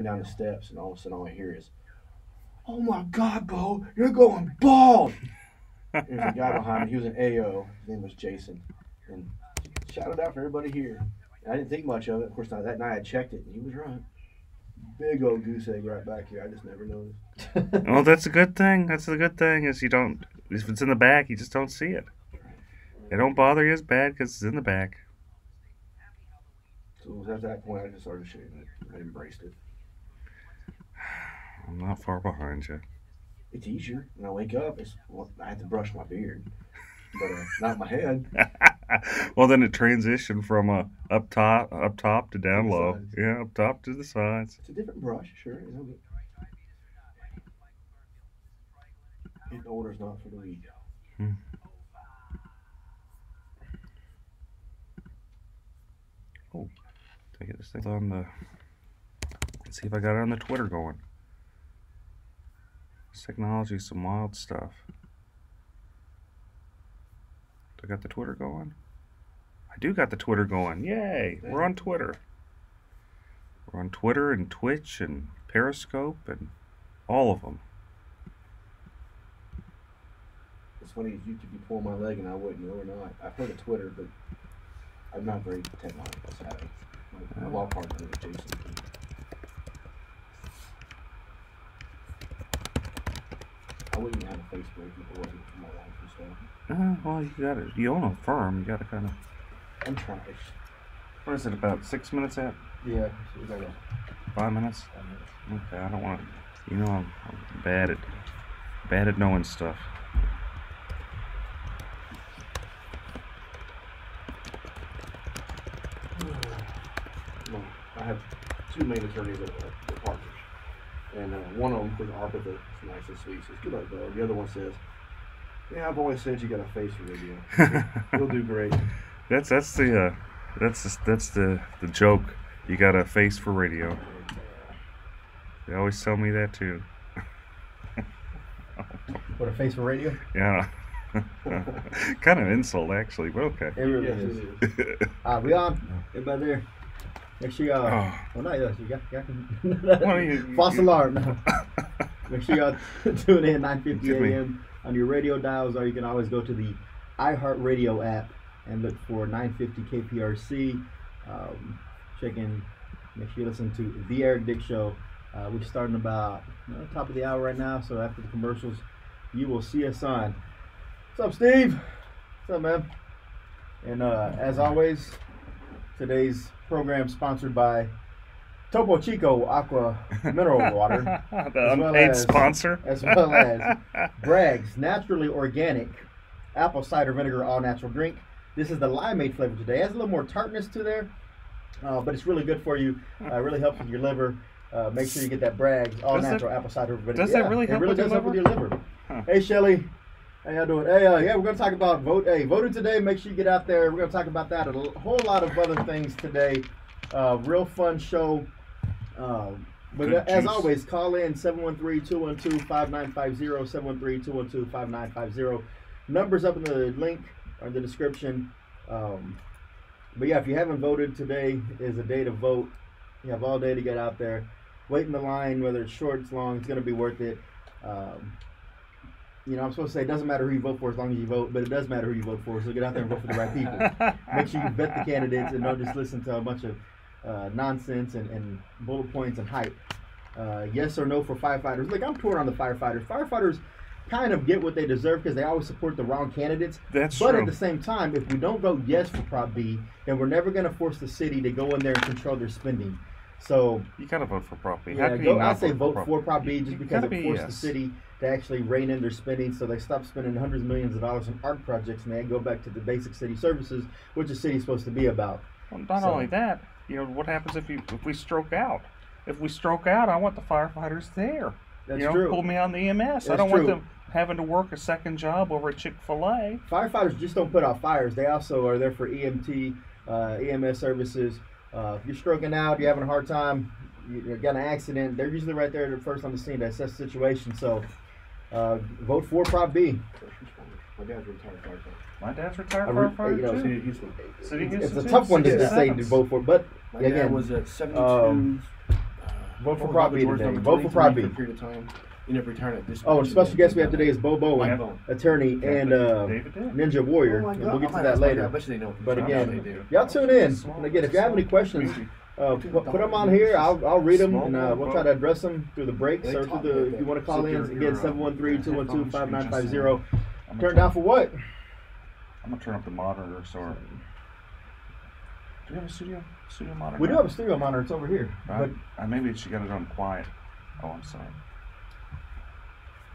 down the steps, and all of a sudden all I hear is, "Oh my God, Bo, you're going bald!" There's a guy behind me. He was an AO. His name was Jason, and shouted out for everybody here. And I didn't think much of it. Of course, that night I checked it, and he was right. Big old goose egg right back here. I just never noticed. Well, that's a good thing. That's the good thing is you don't. If it's in the back, you just don't see it. It don't bother you as bad because it's in the back. So at that point, I just started shaving it. I embraced it. I'm not far behind you. It's easier. When I wake up, I have to brush my beard, but not my head. Well, then it transitioned from up top to down low. Sides. Yeah, up top to the sides. It's a different brush, sure. But getting older is not for the weak. Hmm. Oh, take it this thing on the. Let's see if I got it on the Twitter going. This technology is some wild stuff. I got the Twitter going. I do got the Twitter going. Yay! We're on Twitter. We're on Twitter and Twitch and Periscope and all of them. It's funny, you could be pulling my leg and I wouldn't know or not. I've heard of Twitter, but I'm not very technological savvy. My law partner is Jason. I wouldn't even have a Facebook if it wasn't for my wife and stuff. Well, you got it. You own a firm. You got to kind of. I'm trying. What is it? About 6 minutes out? Yeah, it's like 5 minutes? 5 minutes. Okay, I don't want to. You know, I'm bad at knowing stuff. Well, I have two main attorneys that are partners. And one of them for the ARPA that's nice and sweet says, "Good luck, Bo." The other one says, "Yeah, I've always said you got a face for radio. You'll do great." That's the joke. You got a face for radio. They always tell me that too. What, a face for radio? Yeah. Kind of insult actually, but okay. It really Yes, is. it is. We on? Everybody there? Make sure y'all. Oh. Well, not us. You got Well, false alarm. No. Make sure y'all tune in 9:50 Give me- a.m. on your radio dials, or you can always go to the iHeartRadio app and look for 950 KPRC. Check in. Make sure you listen to the Eric Dick Show. We're starting about top of the hour right now, so after the commercials, you will see us on. What's up, Steve? What's up, man? And as always, today's program sponsored by Topo Chico Aqua Mineral Water, The as well unpaid as- sponsor. as well as Bragg's Naturally Organic Apple Cider Vinegar All Natural Drink. This is the limeade flavor today. It has a little more tartness to there, but it's really good for you. Really helps with your liver. Make sure you get that Bragg's All Does it- Natural Apple Cider Vinegar. does that really it help really with your does help with your liver? liver. Huh. Hey, Shelly. How y'all doing? Hey, yeah, we're going to talk about voting today. Make sure you get out there. We're going to talk about that and a whole lot of other things today. Real fun show. But Good as juice. always, call in 713-212-5950, 713-212-5950. Numbers up in the link or in the description. But yeah, if you haven't voted, today is a day to vote. You have all day to get out there. Wait in the line, whether it's short, it's long, it's going to be worth it. I'm supposed to say it doesn't matter who you vote for as long as you vote, but it does matter who you vote for, so get out there and vote for the right people. Make sure you vet the candidates and don't just listen to a bunch of nonsense and bullet points and hype. Yes or no for firefighters. Look, I'm torn on the firefighters. Firefighters kind of get what they deserve because they always support the wrong candidates. That's But true. at the same time, if we don't vote yes for Prop B, then we're never going to force the city to go in there and control their spending. So, You gotta vote for Prop B. How yeah, can you not I'd say vote for Prop B You just because gotta it be forced yes. the city to actually rein in their spending so they stop spending hundreds of millions of dollars on art projects and they go back to the basic city services, which the city's supposed to be about. Well, not So- only that, what happens if we stroke out? If we stroke out, I want the firefighters there. That's you know, true. pull me on the EMS. I That's don't want true. them having to work a second job over at Chick-fil-A. Firefighters just don't put out fires. They also are there for EMT, EMS services. If you're stroking out, you're having a hard time, you got an accident, they're usually right there first on the scene to assess the situation. So vote for Prop B. First responders. My dad's a retired firefighter. My dad's retired I re- firefighter you know, too. City of Houston. City of It's Houston a too. tough one to City of just say to Athens. vote for, but My again, dad was at 72. Vote for Oh, Prop B George today. number Vote for 23 Prop B. For a period of time. You never return it. Oh, and special guest we have today is Bo Bowen, Mike Bowen. attorney and David Dick. Ninja Warrior. Oh my And God, we'll get I to might that ask my dad. later. I bet you they know. But I again, bet they do. y'all tune in. And again, if you have any questions, put them on here. I'll read them and we'll try to address them through the breaks or through the. If you want to call in, again 713-212-5950. Turn down for what? I'm gonna turn up the monitor. So, do we have a studio monitor? We do have a studio monitor. It's over here. But Maybe she got it on quiet. Oh, I'm sorry.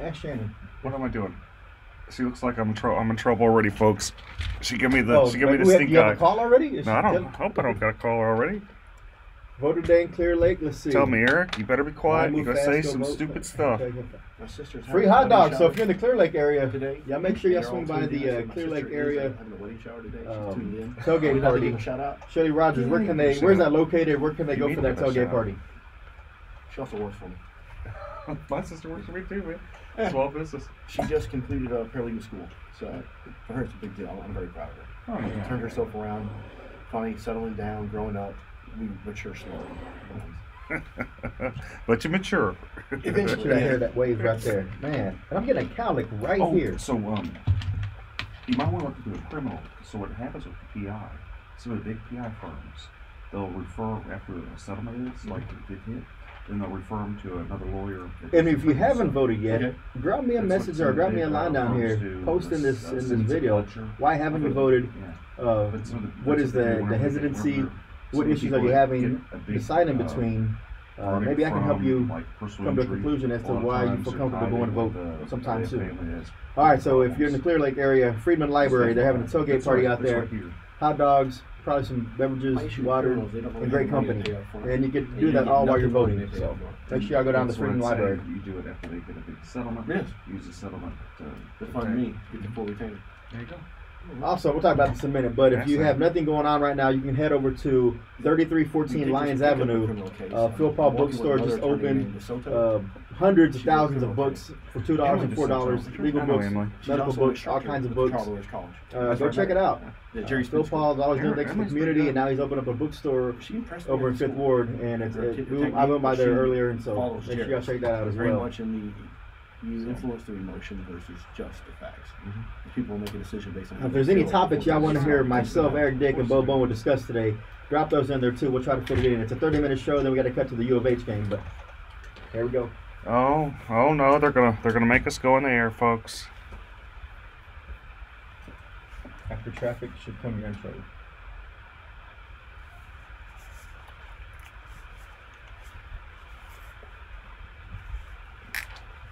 ask Shannon. What am I doing? She looks like I'm in trouble already, folks. She gave me the Oh, she gave me the do stink you have eye. a call already? No, I don't. Hope I don't got a caller already. Voter Day in Clear Lake. Let's see. Tell me, Eric. You better be quiet. Move You gotta fast, say go some vote. stupid stuff. Okay. My sister's Free having a hot wedding dogs. So shower if you're in the Clear Lake area, today, y'all make sure y'all they're swing all by tuned in. the My Clear sister Lake is area. having a wedding shower today. She's tuned in. Tailgate We'd like to party. give a shout out. Shirley Rogers, where can they? Yeah, Where's shout that located? Where can they You go need for to that give a tailgate shout. party? She also works for me. My sister works for me too, man. Small business. She just completed a paralegal school, so for her it's a big deal. I'm very proud of her. Oh, yeah. Turned herself around, finally settling down, growing up. We mature slowly. But you mature. Eventually. Should I hear that wave right there, man? And I'm getting a cowlick right here. So you might want to look into a criminal. So what happens with the PI? Some of the big PI firms, they'll refer after a settlement is like a big hit, then they'll refer them to another lawyer. And if you haven't voted yet, Okay. drop me a That's message what or drop me a some line down firms here, do. post in this That's video. culture. Why haven't you voted? Yeah. What is the hesitancy? What issues are you having deciding between? Maybe I can help you come to a conclusion as to why you feel comfortable going to vote sometime soon. All right, so if you're in the Clear Lake area, Friedman Library, they're having a tailgate party out there. Hot dogs, probably some beverages, water, and great company. And you get to do that all while you're voting. So make sure y'all go down to Friedman Library. You do it after they get a big settlement. Yes. Use the settlement To fund me, get the full retainer. There you go. Also, we'll talk about this in a minute, but if you have nothing going on right now, you can head over to 3314 Lyons Avenue. Phil Paul Bookstore just opened. Hundreds of thousands of books for $2 and $4. Legal books, medical books, all kinds of books. Go check it out. Phil Paul's always doing things for the community, and now he's opened up a bookstore over in Fifth Ward, and I went by there earlier, and so make sure y'all check that out as Very well. much in the you influence through emotion versus just the facts. People make a decision based on. If there's any topics y'all want to hear myself, Eric Dick, and Bo Bone will discuss today, drop those in there too. We'll try to fit it in. It's a 30-minute show, then we got to cut to the U of H game, but here we go. Oh no, they're gonna make us go in the air, folks. After traffic should come your intro.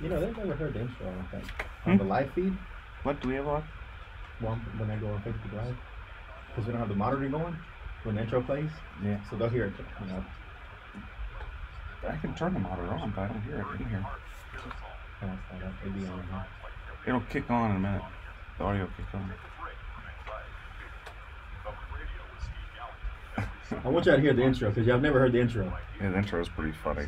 You know, they've never heard the intro, I don't think. On the live feed, What do we have on? when I go on Facebook Live, because we don't have the monitor going when the intro plays. Yeah. So they'll hear it. You know. I can turn the monitor on, but I don't hear it in here. It'll be on here. It'll kick on in a minute. The audio will kick on. I want y'all to hear the intro because y'all have never heard the intro. Yeah, the intro is pretty funny.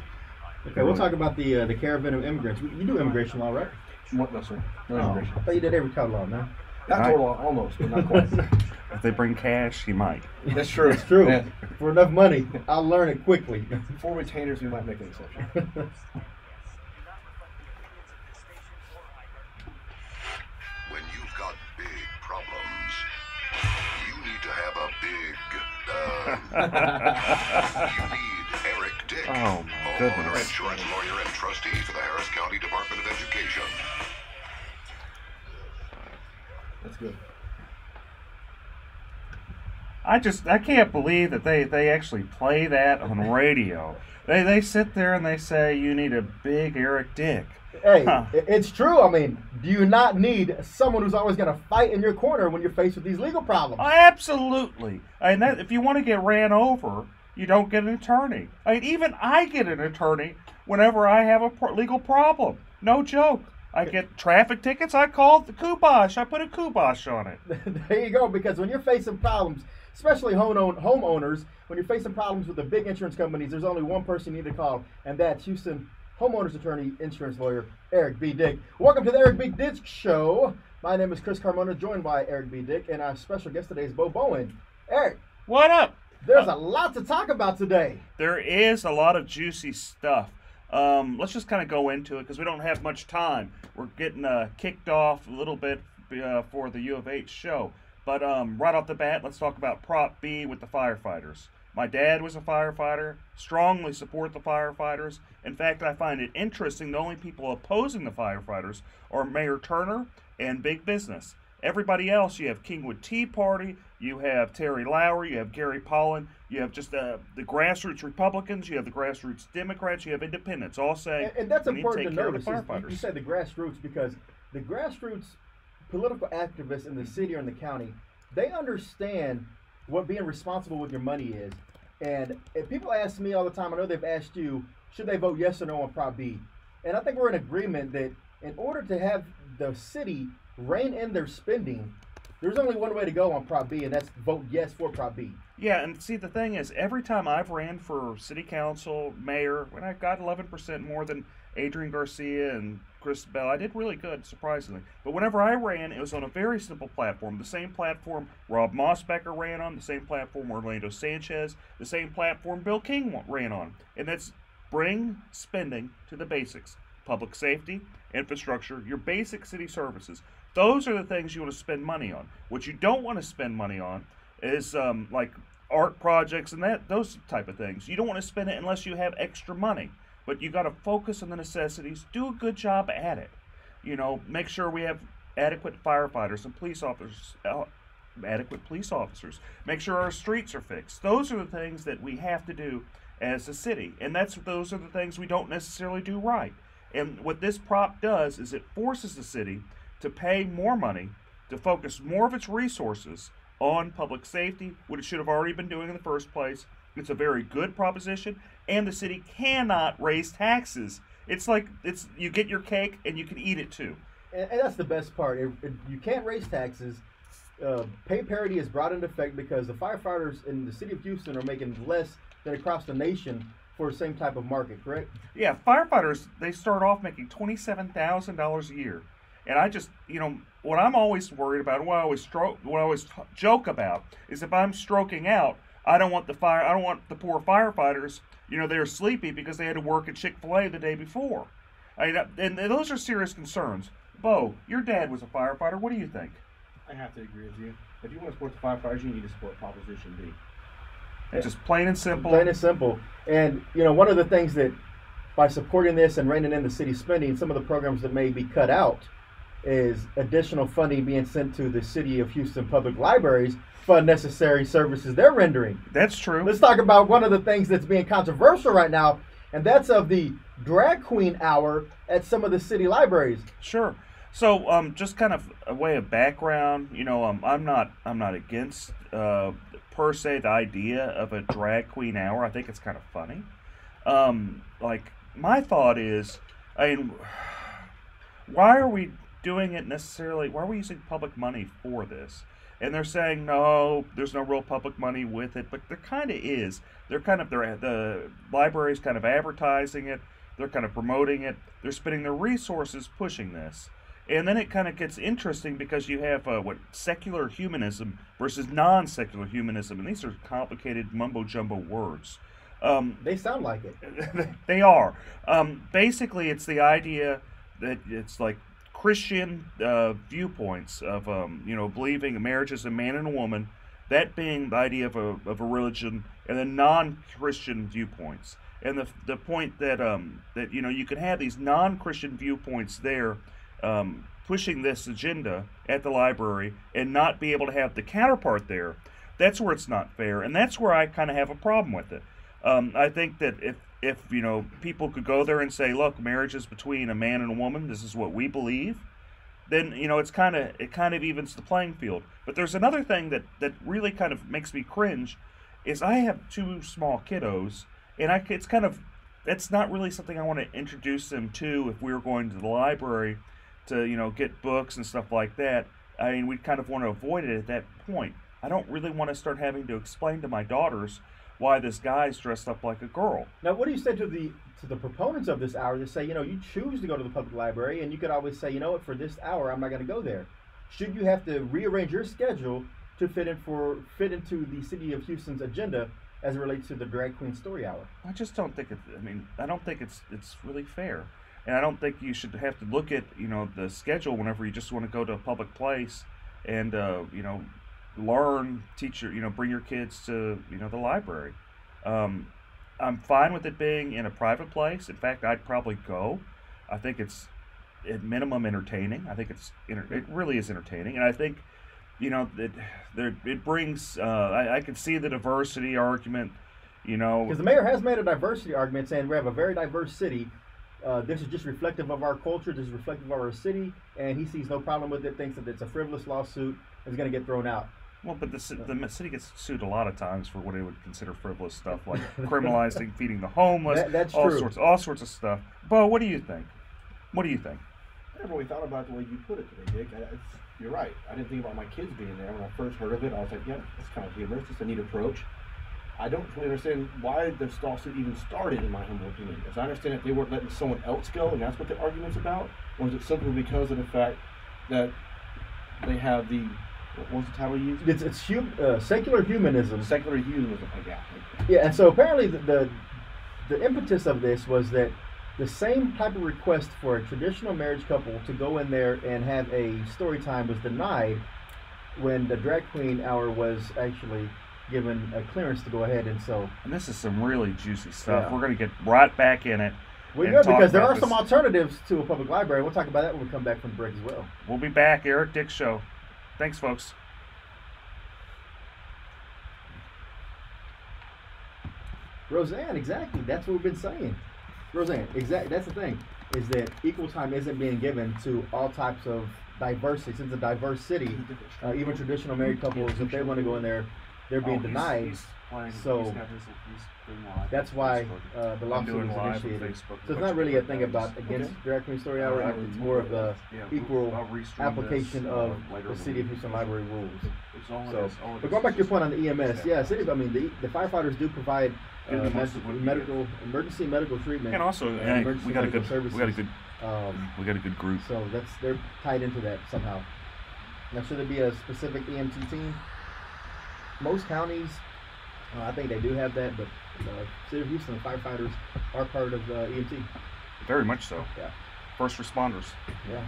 Okay, we'll talk about the caravan of immigrants. You do immigration law, right? What? No, sir. No Oh, immigration. I thought you did every kind of law, man. Not total, almost, but not quite. If they bring cash, he might. That's true. It's true. Yeah. For enough money, I'll learn it quickly. For retainers, we might make an exception. When you've got big problems, you need to have a big, you need Eric Dick, Oh, my homeowner, goodness. insurance lawyer, and trustee for the Harris County Department of Education. That's good. I can't believe that they actually play that on radio. They sit there and they say you need a big Eric Dick. Hey, Huh. it's true. I mean, do you not need someone who's always going to fight in your corner when you're faced with these legal problems? Absolutely. And that, if you want to get ran over, you don't get an attorney. I mean, even I get an attorney whenever I have a legal problem. No joke. I get traffic tickets. I call the kubosh. I put a kubosh on it. There you go, because when you're facing problems, especially homeowners, when you're facing problems with the big insurance companies, there's only one person you need to call, and that's Houston homeowners attorney, insurance lawyer, Eric B. Dick. Welcome to the Eric B. Dick Show. My name is Chris Carmona, joined by Eric B. Dick, and our special guest today is Bo Bowen. Eric, What up? There's a lot to talk about today. There is a lot of juicy stuff. Let's just kind of go into it because we don't have much time. We're getting kicked off a little bit for the U of H show. But right off the bat, let's talk about Prop B with the firefighters. My dad was a firefighter, strongly support the firefighters. In fact, I find it interesting the only people opposing the firefighters are Mayor Turner and big business. Everybody else, you have Kingwood Tea Party, you have Terry Lowry, you have Gary Pollan, you have just the grassroots Republicans, you have the grassroots Democrats, you have independents, all saying and that's we need to important take to care notice. of the firefighters. You said the grassroots because the grassroots political activists in the city or in the county, they understand what being responsible with your money is. And if people ask me all the time, I know they've asked you, should they vote yes or no on Prop B? And I think we're in agreement that in order to have the city rein in their spending, there's only one way to go on Prop B, and that's vote yes for Prop B. Yeah, and see, the thing is, every time I've ran for city council, mayor, when I got 11% more than Adrian Garcia and Chris Bell, I did really good, surprisingly. But whenever I ran, it was on a very simple platform. The same platform Rob Mossbecker ran on, the same platform Orlando Sanchez, the same platform Bill King ran on. And that's bring spending to the basics. Public safety, infrastructure, your basic city services. Those are the things you want to spend money on. What you don't want to spend money on is like art projects and those type of things. You don't want to spend it unless you have extra money. But you got to focus on the necessities. Do a good job at it. You know, make sure we have adequate firefighters and police officers. Adequate police officers. Make sure our streets are fixed. Those are the things that we have to do as a city, and those are the things we don't necessarily do right. And what this prop does is it forces the city to pay more money, to focus more of its resources on public safety, what it should have already been doing in the first place. It's a very good proposition, and the city cannot raise taxes. It's like you get your cake and you can eat it too. And that's the best part. You can't raise taxes. Pay parity is brought into effect because the firefighters in the city of Houston are making less than across the nation for the same type of market, correct? Yeah, firefighters, they start off making $27,000 a year. And I just, what I'm always worried about, what I always joke about is if I'm stroking out, I don't want the poor firefighters, they're sleepy because they had to work at Chick-fil-A the day before. And those are serious concerns. Bo, your dad was a firefighter. What do you think? I have to agree with you. If you want to support the firefighters, you need to support Proposition B. It's just plain and simple. Plain and simple. And, one of the things that by supporting this and reining in the city spending, some of the programs that may be cut out is additional funding being sent to the City of Houston Public Libraries for unnecessary services they're rendering. That's true. Let's talk about one of the things that's being controversial right now, and that's of the drag queen hour at some of the city libraries. Sure. So, just kind of a way of background, I'm not against per se the idea of a drag queen hour. I think it's kind of funny. My thought is, why are we doing it necessarily? Why are we using public money for this? And they're saying, no, there's no real public money with it, but there kind of is. The library's kind of advertising it. They're kind of promoting it. They're spending their resources pushing this. And then it kind of gets interesting because you have secular humanism versus non-secular humanism. And these are complicated mumbo-jumbo words. They sound like it. They are. Basically, it's the idea that it's like Christian viewpoints of believing a marriage is a man and a woman, that being the idea of a religion, and then non-Christian viewpoints. And the point that you can have these non-Christian viewpoints there pushing this agenda at the library and not be able to have the counterpart there. That's where it's not fair, and that's where I kind of have a problem with it. I think that if people could go there and say, look, marriage is between a man and a woman, this is what we believe, then it kind of evens the playing field. But there's another thing that really kind of makes me cringe is I have two small kiddos, and it's not really something I want to introduce them to if we were going to the library to get books and stuff like that. I mean, we kind of want to avoid it at that point. I don't really want to start having to explain to my daughters why this guy's dressed up like a girl. Now, what do you say to the proponents of this hour that say, you choose to go to the public library, and you could always say, for this hour, I'm not going to go there. Should you have to rearrange your schedule to fit into the city of Houston's agenda as it relates to the Drag Queen Story Hour. I just don't think it. I mean, I don't think it's really fair, and I don't think you should have to look at the schedule whenever you just want to go to a public place and learn, teach your bring your kids to the library. I'm fine with it being in a private place. In fact, I'd probably go. I think it's at minimum entertaining. I think it really is entertaining, and I think it brings. I can see the diversity argument. Because the mayor has made a diversity argument saying we have a very diverse city. This is just reflective of our culture. This is reflective of our city, and he sees no problem with it. Thinks that it's a frivolous lawsuit. It's going to get thrown out. Well, but the city gets sued a lot of times for what they would consider frivolous stuff, like criminalizing feeding the homeless. That's all true. All sorts of stuff. Bo, what do you think? What do you think? I never really thought about it the way you put it today, Dick. You're right. I didn't think about my kids being there. When I first heard of it, I was like, yeah, it's kind of humorous. It's a neat approach. I don't really understand why this lawsuit even started, in my humble opinion. As I understand it, they weren't letting someone else go, and that's what the argument's about? Or is it simply because of the fact that they have the... What was the title you used? It's secular humanism. Secular humanism, Yeah, and so apparently the impetus of this was that the same type of request for a traditional marriage couple to go in there and have a story time was denied when the Drag Queen Hour was actually given a clearance to go ahead. And so... And this is some really juicy stuff. Yeah. We're going to get right back in it. We good, because there are some alternatives to a public library. We'll talk about that when we come back from the break as well. We'll be back. Eric Dick Show. Thanks, folks. Roseanne, exactly. That's what we've been saying. Roseanne, exactly. That's the thing, is that equal time isn't being given to all types of diversity. Since it's a diverse city, even traditional married couples, if they want to go in there, they're being denied. So that's why the lawsuit was initiated. So it's not really a thing against Drag Queen Story Hour. It's more of the equal application of the City of Houston Library rules. So, but going back to your point on the EMS, yeah, the firefighters do provide emergency medical treatment, and also we got a good group. So they're tied into that somehow. Now, should there be a specific EMT team? Most counties, I think they do have that, but City of Houston, the firefighters are part of EMT. Very much so. Yeah. First responders. Yeah.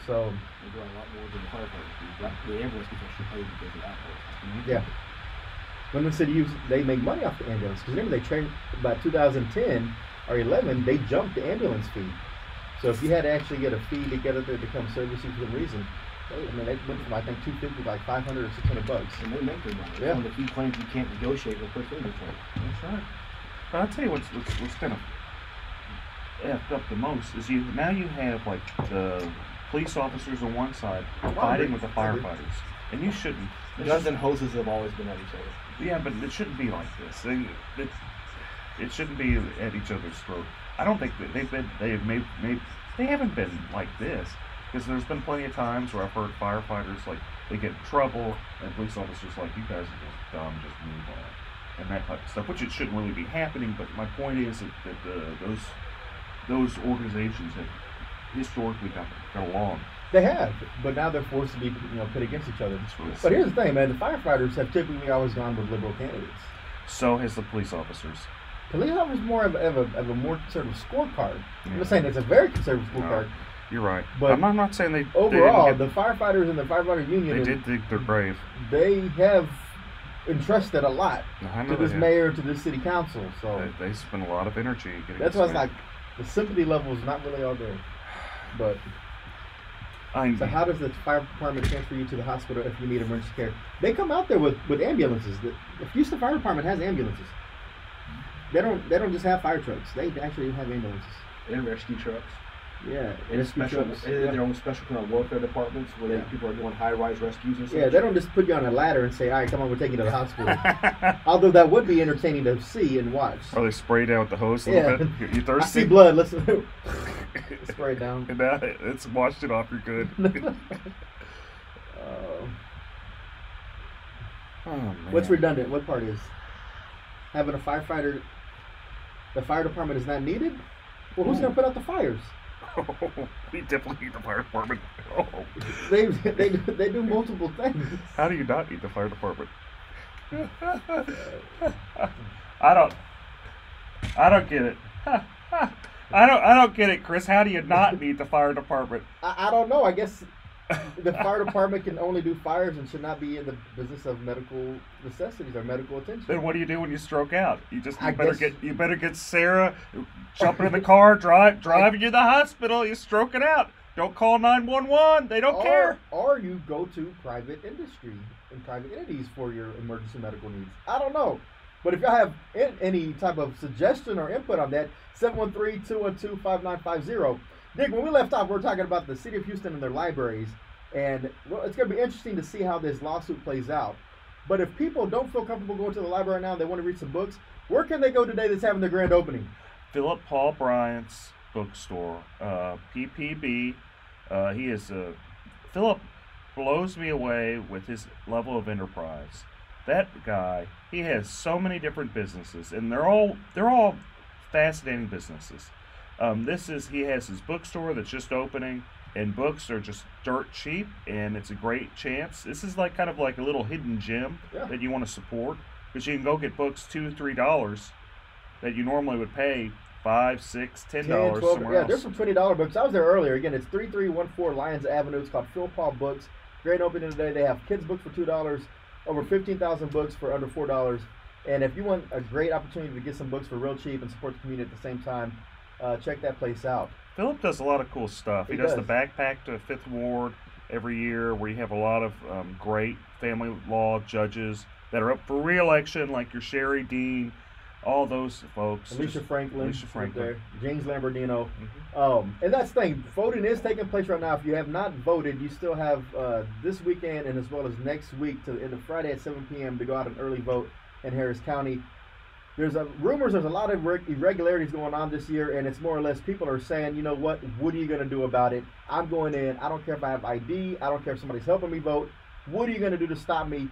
So they're doing a lot more than the firefighters do. The ambulance people should pay because of that work. Yeah. When the city they make money off the ambulance, because remember they trained by 2010 or 11, they jumped the ambulance fee. So if you had to actually get a fee to get up there to come service you for some reason, they went from I think $250 to like $500 or $600. And they make their money. Yeah. One of the few claims you can't negotiate with first inventory. That's right. But I'll tell you what's kind of effed up the most is you have like the police officers on one side fighting with the firefighters, and you shouldn't. Guns and hoses have always been at each other. Yeah, but it shouldn't be like this. It shouldn't be at each other's throat. I don't think that they haven't been like this, because there's been plenty of times where I've heard firefighters like they get in trouble and police officers like, you guys are just dumb, just move on, and that type of stuff, which it shouldn't really be happening. But my point is that those organizations have historically got along. They have, but now they're forced to be pit against each other. But here's the thing, man: the firefighters have typically always gone with liberal candidates. So has the police officers. Police officers more of a more conservative scorecard. Yeah. I'm not saying it's a very conservative scorecard. No, you're right. But I'm not saying they. Overall, the firefighters and the firefighter union. They did think they're brave. They have entrusted a lot to this mayor, to this city council. So they spend a lot of energy getting. That's why it's like the sympathy level is not really all there. But so how does the fire department transfer you to the hospital if you need emergency care? They come out there with ambulances. The Houston Fire Department has ambulances. They don't just have fire trucks. They actually have ambulances and rescue trucks. Yeah, and their own special kind of welfare departments where people are doing high-rise rescues and stuff. Yeah, they don't just put you on a ladder and say, "All right, come on, we'll take you to the hospital." Although that would be entertaining to see and watch. Oh, they spray down with the hose a little bit. You thirsty? I see blood. Listen, spray it down. And it's washed it off. You're good. Oh man. What's redundant? What part is having a firefighter? The fire department is not needed. Well, who's going to put out the fires? We definitely need the fire department. Oh. They do multiple things. How do you not need the fire department? I don't get it. I don't get it, Chris. How do you not need the fire department? I don't know. I guess the fire department can only do fires and should not be in the business of medical necessities or medical attention. Then what do you do when you stroke out? You I better get Sarah jumping in the car, driving you to the hospital. You're stroking out. Don't call 911. They don't care. Or you go to private industry and private entities for your emergency medical needs. I don't know. But if y'all have any type of suggestion or input on that, 713-212-5950. Dick, when we left off, we were talking about the city of Houston and their libraries. And well, it's going to be interesting to see how this lawsuit plays out. But if people don't feel comfortable going to the library now and they want to read some books, where can they go today that's having their grand opening? Philip Paul Bryant's bookstore, PPB. Philip blows me away with his level of enterprise. That guy, he has so many different businesses, and they're all fascinating businesses. He has his bookstore that's just opening, and books are just dirt cheap, and it's a great chance. This is kind of like a little hidden gem that you want to support, because you can go get books $2-3 that you normally would pay $5, $6, $10 somewhere else. There's some $20 books. I was there earlier. Again, it's 3314 Lyons Avenue. It's called Phil Paul Books. Great opening today. They have kids books for $2, over 15,000 books for under $4. And if you want a great opportunity to get some books for real cheap and support the community at the same time, check that place out. Philip does a lot of cool stuff. He does the backpack to Fifth Ward every year, where you have a lot of great family law judges that are up for re-election, like your Sherry Dean, all those folks. Alicia Franklin. There. James Lamborghino. And that's the thing. Voting is taking place right now. If you have not voted, you still have this weekend and as well as next week to the end of Friday at 7 p.m. to go out and early vote in Harris County. There's rumors there's a lot of irregularities going on this year, and it's more or less people are saying, you know what are you going to do about it? I'm going in. I don't care if I have ID. I don't care if somebody's helping me vote. What are you going to do to stop me?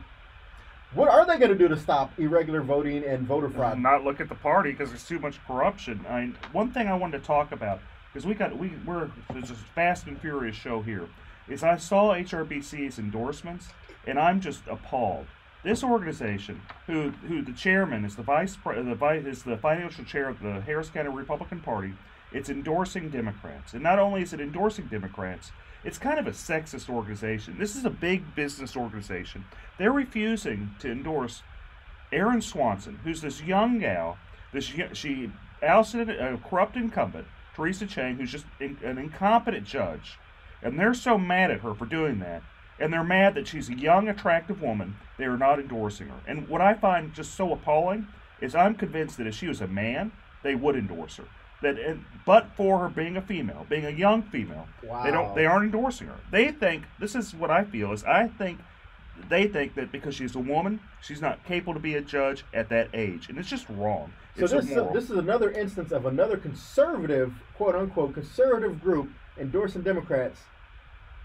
What are they going to do to stop irregular voting and voter fraud? Not look at the party because there's too much corruption. One thing I wanted to talk about, because we're this is fast and furious show here, is I saw HRBC's endorsements, and I'm just appalled. This organization, who the chairman is the financial chair of the Harris County Republican Party, it's endorsing Democrats. And not only is it endorsing Democrats, it's kind of a sexist organization. This is a big business organization. They're refusing to endorse Erin Swanson, who's this young gal. She ousted a corrupt incumbent, Teresa Chang, who's just an incompetent judge. And they're so mad at her for doing that. And they're mad that she's a young, attractive woman. They are not endorsing her. And what I find just so appalling is I'm convinced that if she was a man, they would endorse her. But for her being a female, being a young female, they aren't endorsing her. They think, this is what I feel, is they think that because she's a woman, she's not capable to be a judge at that age. And it's just wrong. So this is another instance of another conservative, quote-unquote, conservative group endorsing Democrats,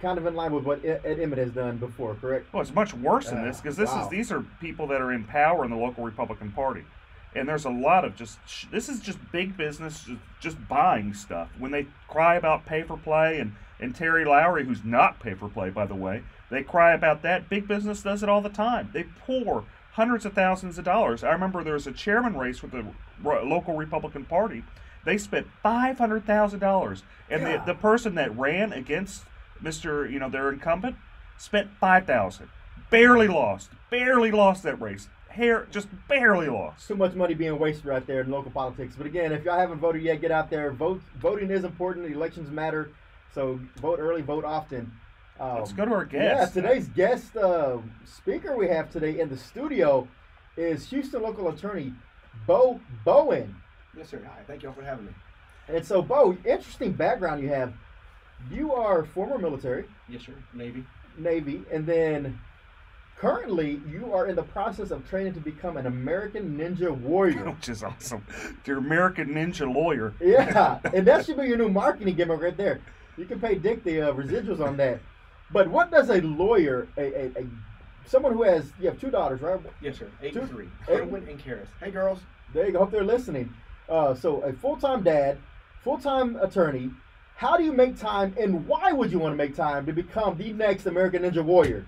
kind of in line with what Ed Emmett has done before, correct? Well, it's much worse than this, because these are people that are in power in the local Republican Party. And there's a lot of this is just big business, just buying stuff. When they cry about pay-for-play, and Terry Lowry, who's not pay-for-play, by the way, they cry about that. Big business does it all the time. They pour hundreds of thousands of dollars. I remember there was a chairman race with the local Republican Party. They spent $500,000. And the person that ran against their incumbent, spent $5,000. Barely lost that race. Just barely lost. Too much money being wasted right there in local politics. But again, if y'all haven't voted yet, get out there. Voting is important. Elections matter. So vote early, vote often. Let's go to our guest. Yeah, today's guest speaker we have today in the studio is Houston local attorney Bo Bowen. Yes, sir. Hi. Thank y'all for having me. And so, Bo, interesting background you have. You are former military. Yes, sir. Navy. And then currently you are in the process of training to become an American Ninja Warrior. Which is awesome. You're American Ninja Lawyer. Yeah. And that should be your new marketing gimmick right there. You can pay Dick the residuals on that. But what does a lawyer, someone who has, you have two daughters, right? Yes, sir. 8 and 3. Edwin and Karis. Hey, girls. There you go. Hope they're listening. So a full-time dad, full-time attorney. How do you make time, and why would you want to make time to become the next American Ninja Warrior?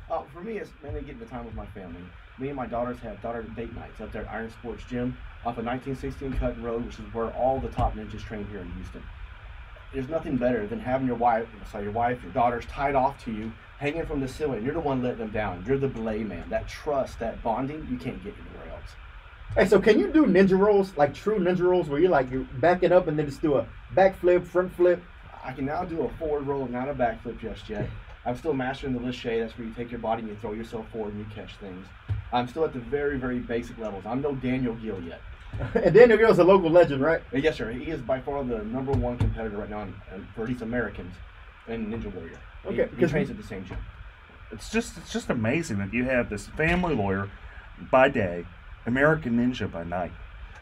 For me, it's mainly getting the time with my family. Me and my daughters have daughter date nights up there at Iron Sports Gym off of 1916 Cutting Road, which is where all the top ninjas train here in Houston. There's nothing better than having your daughters tied off to you, hanging from the ceiling. You're the one letting them down. You're the belay man. That trust, that bonding, you can't get anywhere else. Hey, so can you do ninja rolls, like true ninja rolls, where you're backing up and then just do a backflip, front flip? I can now do a forward roll, not a backflip just yet. I'm still mastering the Lachey. That's where you take your body and you throw yourself forward and you catch things. I'm still at the very, very basic levels. I'm no Daniel Gill yet. And Daniel Gill's a local legend, right? Yes, sir. He is by far the #1 competitor right now for these Americans in Ninja Warrior. Okay, he trains at the same gym. It's just amazing that you have this family lawyer by day, American Ninja by night.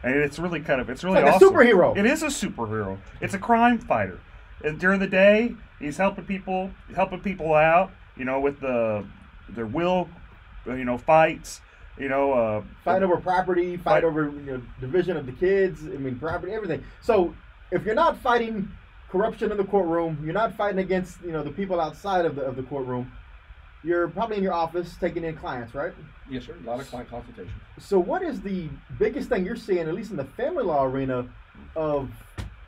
And it's really like awesome. a superhero. It is a superhero. It's a crime fighter. And during the day, he's helping people out, with their will, fights, fight over property, fight over division of the kids, property, everything. So if you're not fighting corruption in the courtroom, you're not fighting against, the people outside of the courtroom, you're probably in your office taking in clients, right? Yes, sir. A lot of client consultations. So what is the biggest thing you're seeing, at least in the family law arena, of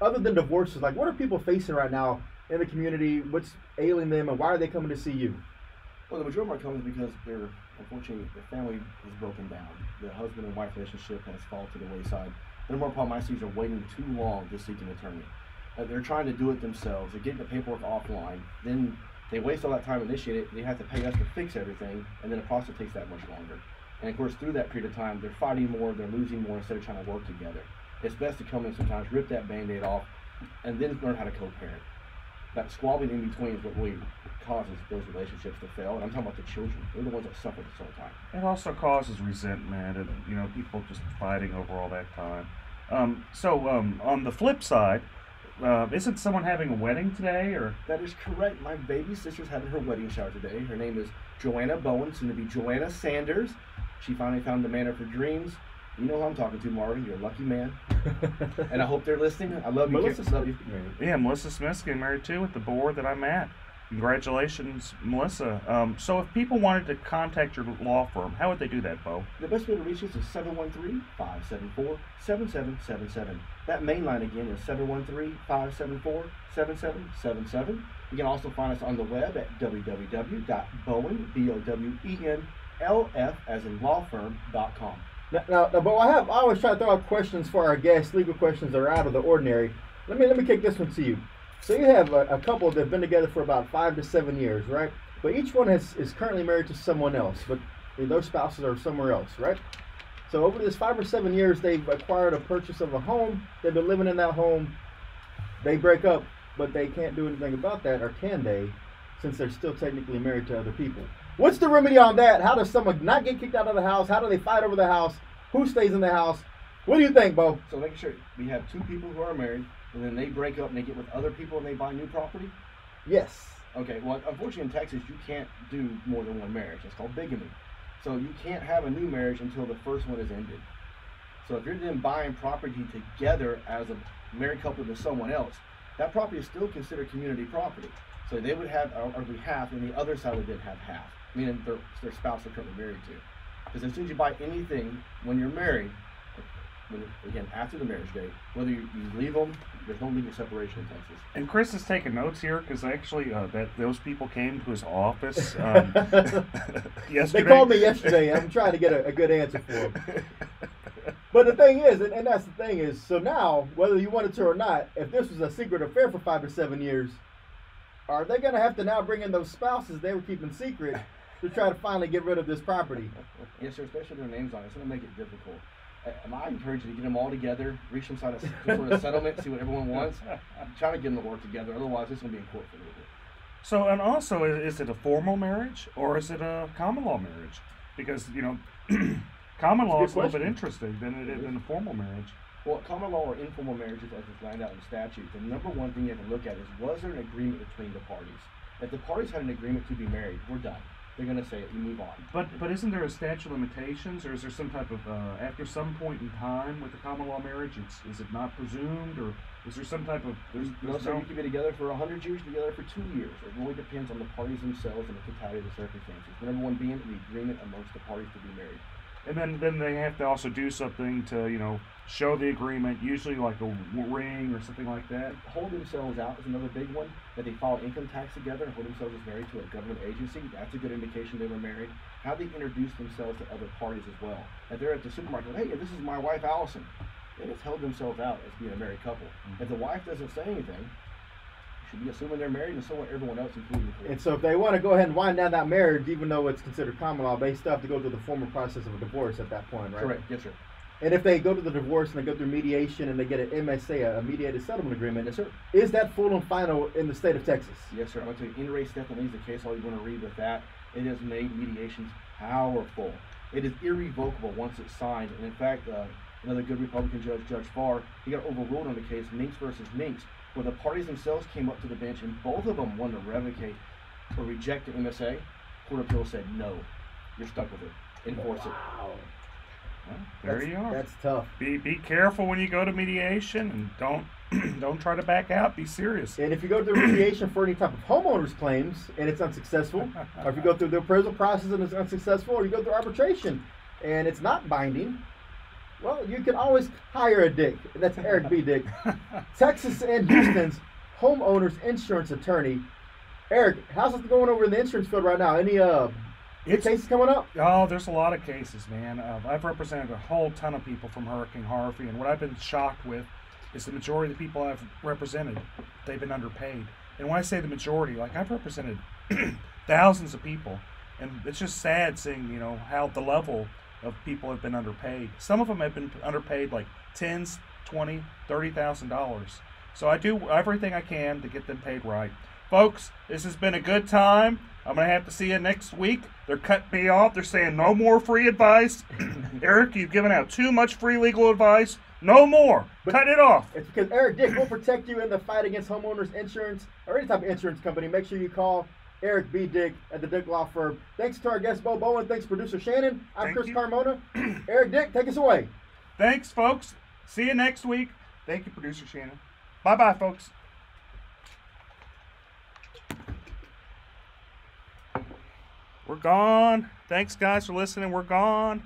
other than divorces? Like, what are people facing right now in the community? What's ailing them, and why are they coming to see you? Well, the majority of our come is because unfortunately, the family is broken down. The husband and wife relationship has fallen to the wayside. The more problem I see is they're waiting too long to seek an attorney. They're trying to do it themselves. They're getting the paperwork offline. Then they waste all that time initiating it. They have to pay us to fix everything, and then the process takes that much longer. And of course, through that period of time, they're fighting more, they're losing more instead of trying to work together. It's best to come in sometimes, rip that Band-Aid off, and then learn how to co-parent. That squabbling in between is what really causes those relationships to fail. And I'm talking about the children. They're the ones that suffer this whole time. It also causes resentment and, people just fighting over all that time. On the flip side, isn't someone having a wedding today? Or That is correct. My baby sister's having her wedding shower today. Her name is Joanna Bowen, soon to be Joanna Sanders. She finally found the man of her dreams. You know who I'm talking to, Marvin. You're a lucky man. And I hope they're listening. I love you. Melissa Love you. Yeah, Melissa Smith's getting married too at the board that I'm at. Congratulations, Melissa. So if people wanted to contact your law firm, how would they do that, Bo? The best way to reach us is 713-574-7777. That main line again is 713-574-7777. You can also find us on the web at www.bowen, BOWEN, LF as in lawfirm.com. Now, Bo, I always try to throw out questions for our guests, legal questions that are out of the ordinary. Let me kick this one to you. So you have a couple that have been together for about 5 to 7 years, right? But each one is currently married to someone else, but those spouses are somewhere else, right? So over this 5 or 7 years, they've acquired a purchase of a home. They've been living in that home. They break up, but they can't do anything about that, or can they, since they're still technically married to other people? What's the remedy on that? How does someone not get kicked out of the house? How do they fight over the house? Who stays in the house? What do you think, Bo? So making sure we have 2 people who are married, and then they break up and they get with other people and they buy new property? Yes. Okay, well, unfortunately in Texas, you can't do more than one marriage. It's called bigamy. So you can't have a new marriage until the first one is ended. So if you're then buying property together as a married couple to someone else, that property is still considered community property. So they would have arguably half, and the other side would then have half, meaning their spouse they're currently married to. Because as soon as you buy anything when you're married, again, after the marriage date, whether you leave them, there's no legal separation in Texas. And Chris is taking notes here because actually those people came to his office yesterday. They called me yesterday. I'm trying to get a good answer for them. But the thing is, and that's the thing is, so now, whether you wanted to or not, if this was a secret affair for 5 to 7 years, are they going to have to now bring in those spouses they were keeping secret to try to finally get rid of this property? Yes, sir, especially their names on it. It's going to make it difficult. I encourage you to get them all together, reach some sort of settlement, see what everyone wants. Try to get them to work together. Otherwise, it's going to be in court for a little bit. So, and also, is it a formal marriage or is it a common law marriage? Because, common law is a little bit interesting than it is in a formal marriage. Well, common law or informal marriages, as it's lined out in statute, the number one thing you have to look at is, was there an agreement between the parties? If the parties had an agreement to be married, we're done. they're going to say it. You move on. But isn't there a statute of limitations, or is there some type of after some point in time with the common law marriage, is it not presumed, or is there some type of No, so you can be together for 100 years, together for 2 years. It really depends on the parties themselves and the totality of the circumstances. Number one being the agreement amongst the parties to be married. And then they have to also do something to show the agreement, usually like a ring or something like that. Hold themselves out is another big one. That they file income tax together and hold themselves as married to a government agency. That's a good indication they were married. How they introduce themselves to other parties as well. If they're at the supermarket, hey, this is my wife Allison. They just held themselves out as being a married couple. If the wife doesn't say anything, you should be assuming they're married, and so will everyone else, including the court. And so if they want to go ahead and wind down that marriage, even though it's considered common law, they still have to go through the formal process of a divorce at that point, right? Correct. Yes, sir. And if they go to the divorce and they go through mediation and they get an MSA, a mediated settlement agreement, Yes, sir. is that full and final in the state of Texas? Yes, sir. I'm going to tell you, in re Stephanie is the case. All you want to read with that, it has made mediations powerful. It is irrevocable once it's signed. And in fact, another good Republican judge, Judge Farr, he got overruled on the case Minks versus Minks, where the parties themselves came up to the bench and both of them wanted to revocate or reject the MSA. Court of Appeals said, no, you're stuck with it. Enforce it. Wow. Well, there you are. That's tough. Be careful when you go to mediation, and don't try to back out. Be serious. And if you go through mediation for any type of homeowners claims and it's unsuccessful, or if you go through the appraisal process and it's unsuccessful, or you go through arbitration and it's not binding, well, you can always hire a Dick. And that's Eric B. Dick, Texas and Houston's homeowners insurance attorney. Eric, how's it going over in the insurance field right now? Any cases coming up? Oh, there's a lot of cases, man. I've represented a whole ton of people from Hurricane Harvey, and what I've been shocked with is the majority of the people I've represented, they've been underpaid. And when I say the majority, like I've represented thousands of people, and it's just sad seeing, how the level of people have been underpaid. Some of them have been underpaid like $10,000, $20,000, $30,000. So I do everything I can to get them paid right. Folks, this has been a good time. I'm going to have to see you next week. They're cutting me off. They're saying no more free advice. Eric, you've given out too much free legal advice. No more. Cut it off. It's because Eric Dick will protect you in the fight against homeowners insurance or any type of insurance company. Make sure you call Eric B. Dick at the Dick Law Firm. Thanks to our guest, Bo Bowen. Thanks, producer Shannon. I'm Thank Chris you. Carmona. Eric Dick, take us away. Thanks, folks. See you next week. Thank you, producer Shannon. Bye-bye, folks. We're gone. Thanks, guys, for listening. We're gone.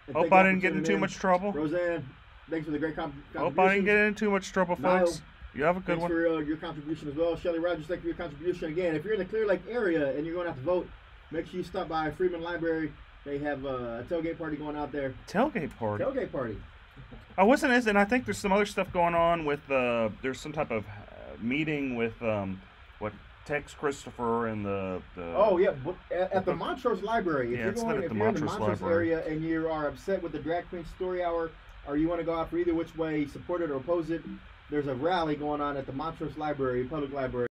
And Hope thank I y'all didn't for get in tuning too in. much trouble. Roseanne, thanks for the great contribution. Hope I didn't get in too much trouble, No. folks. You have a good Thanks one. for your contribution as well. Shelly Rogers, thank you for your contribution again. If you're in the Clear Lake area and you're going to have to vote, make sure you stop by Freeman Library. They have a tailgate party going out there. Tailgate party. Tailgate party. I wasn't as, and I think there's some other stuff going on with, there's some type of meeting with, Tex Christopher and the Oh yeah, but at the Montrose Library. If Yeah, you're it's going, at if the you're in the Montrose Montrose Library. area and you are upset with the Drag Queen Story Hour, or you want to go out for either which way, support it or oppose it, there's a rally going on at the Montrose Library, public library.